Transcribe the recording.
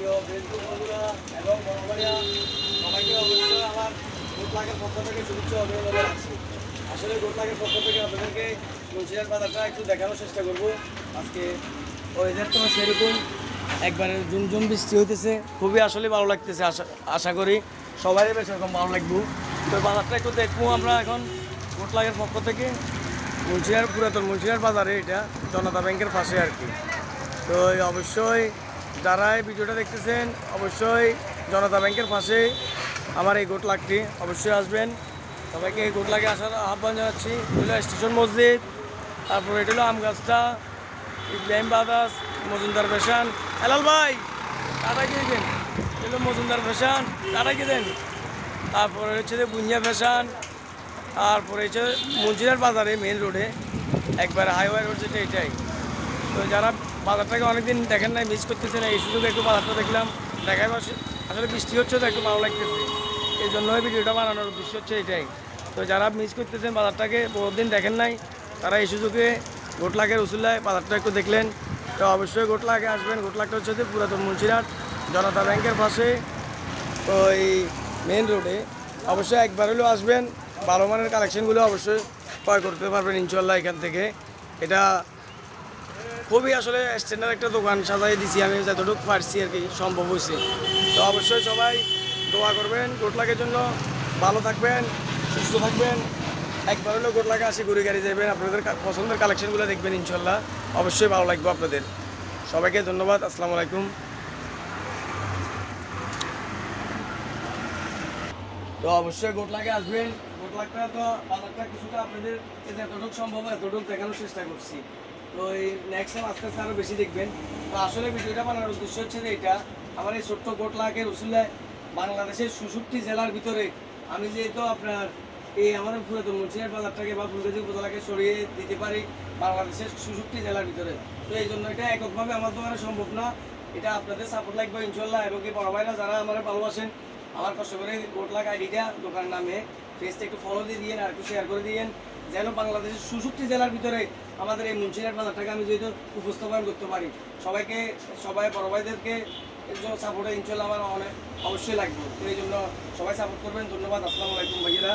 প্রিয় ফেসবুক বন্ধুরা এবং বড়বাড়িয়া সবাইকে অবশ্যই আমার গোটলাকের পক্ষ থেকে শুভেচ্ছা অভিনন্দন জানাচ্ছি। আসলে গোটলাকের পক্ষ থেকে আপনাদেরকে মুন্সিয়ার বাজারটা একটু দেখানোর চেষ্টা করব। আজকে ওয়েদার তো সেরকম একবারে ঝুমঝুম বৃষ্টি হইতেছে, খুবই আসলে ভালো লাগতেছে। আশা করি সবারই বেশ এরকম ভালো লাগবো। তো বাজারটা একটু দেখবো আমরা এখন গোটলাকের পক্ষ থেকে। মুন্সিয়ার পুরাতন মুন্সিয়ার বাজারে, এটা জনতা ব্যাংকের পাশে আর কি। তো অবশ্যই যারা এই ভিডিওটা দেখতেছেন অবশ্যই জনতা ব্যাংকের পাশে আমার এই গোটলাকটি অবশ্যই আসবেন। সবাইকে এই গোটলাকে আসার আহ্বান জানাচ্ছি। এটা স্টেশন মসজিদ, তারপর এটা হলো আমগাছটা, ইব্রাহিম বাদাস, মজুমদার ফ্যাশন। হেলাল ভাই টাটা কি দেন, এগুলো মজুমদার ফ্যাশন, টাটা কি দেন। তারপরে হচ্ছে যে বুঞ্জা ফ্যাশন, তারপরে হচ্ছে মুন্সিয়ার বাজারে মেন রোডে একবার হাইওয়ে রোড যেটা, এটাই। তো যারা বাজারটাকে অনেকদিন দেখেন নাই, মিস করতেছে না, এই সুযোগে একটু বাজারটা দেখলাম, দেখার আসলে বৃষ্টি হচ্ছে তো একটু ভালো লাগতেছে, এই জন্যই ভিডিওটা বানানোর উদ্দেশ্য হচ্ছে এটাই। তো যারা মিস করতেছেন বাজারটাকে, বহুদিন দেখেন নাই, তারা এই সুযোগে গোটলাকের উসুল্লায় বাজারটা একটু দেখলেন। তো অবশ্যই গোটলাকে আসবেন। গোটলাকটা হচ্ছে যে পুরাতন মুন্সিরহাট জনতা ব্যাংকের পাশে, তো এই মেন রোডে। অবশ্যই একবার হলেও আসবেন, ভালো মানের কালেকশনগুলো অবশ্যই ক্রয় করতে পারবেন ইনশাল্লাহ এখান থেকে। এটা খুবই আসলে স্ট্যান্ডার্ড একটা দোকান সাজাই দিছি আমি, যতটুকু পারছি আর কি, সম্ভব হয়েছে। তো অবশ্যই সবাই দোয়া করবেন গোটলাকের জন্য, ভালো থাকবেন, সুস্থ থাকবেন। একবার হলেও গোটলাকে আসি, ঘুরে গাড়ি যাবেন, আপনাদের পছন্দের কালেকশনগুলো দেখবেন ইনশাল্লাহ, অবশ্যই ভালো লাগবে আপনাদের। সবাইকে ধন্যবাদ, আসসালামু আলাইকুম। তো অবশ্যই গোটলাকে আসবেন। গোটলাকটা তো বাজারটা কিছুটা আপনাদের যতটুকু সম্ভব এতটুকু দেখানোর চেষ্টা করছি। তো এই নেক্সট টাইম আস্তে আস্তে আরও বেশি দেখবেন। তো আসলে ভিডিওটা বানানোর উদ্দেশ্য হচ্ছে যে এটা আমার এই ছোট্ট গোটলাকের উসুলায় বাংলাদেশের ৬৬ জেলার ভিতরে আমি যেহেতু আপনার এই আমাদের পুরাতন মুন্সিরহাট বাজারটাকে বা ফুলগাজী উপজেলাকে সরিয়ে দিতে পারি বাংলাদেশের ৬৬ জেলার ভিতরে। তো এই জন্য এটা এককভাবে আমার দোকানে সম্ভব না, এটা আপনাদের সাপোর্ট লাগবে ইনশাল্লাহ। এবং কি বড় ভাইরা যারা আমার ভালোবাসেন, আমার কষ্ট করে গোটলাক আইডিটা দোকান নামে পেজটা একটু ফলো দিয়ে দিয়েন আর একটু শেয়ার করে দিয়েন, যেন বাংলাদেশের ৬৬ জেলার ভিতরে আমাদের এই মুন্সিরহাট বাজারটাকে আমি যেহেতু উপস্থাপন করতে পারি। সবাই বড় ভাইদেরকে এর জন্য সাপোর্টে ইনশাল্লাহ আমার অনেক অবশ্যই লাগবে। তো এই জন্য সবাই সাপোর্ট করবেন। ধন্যবাদ, আসসালামু আলাইকুম ভাইয়েরা।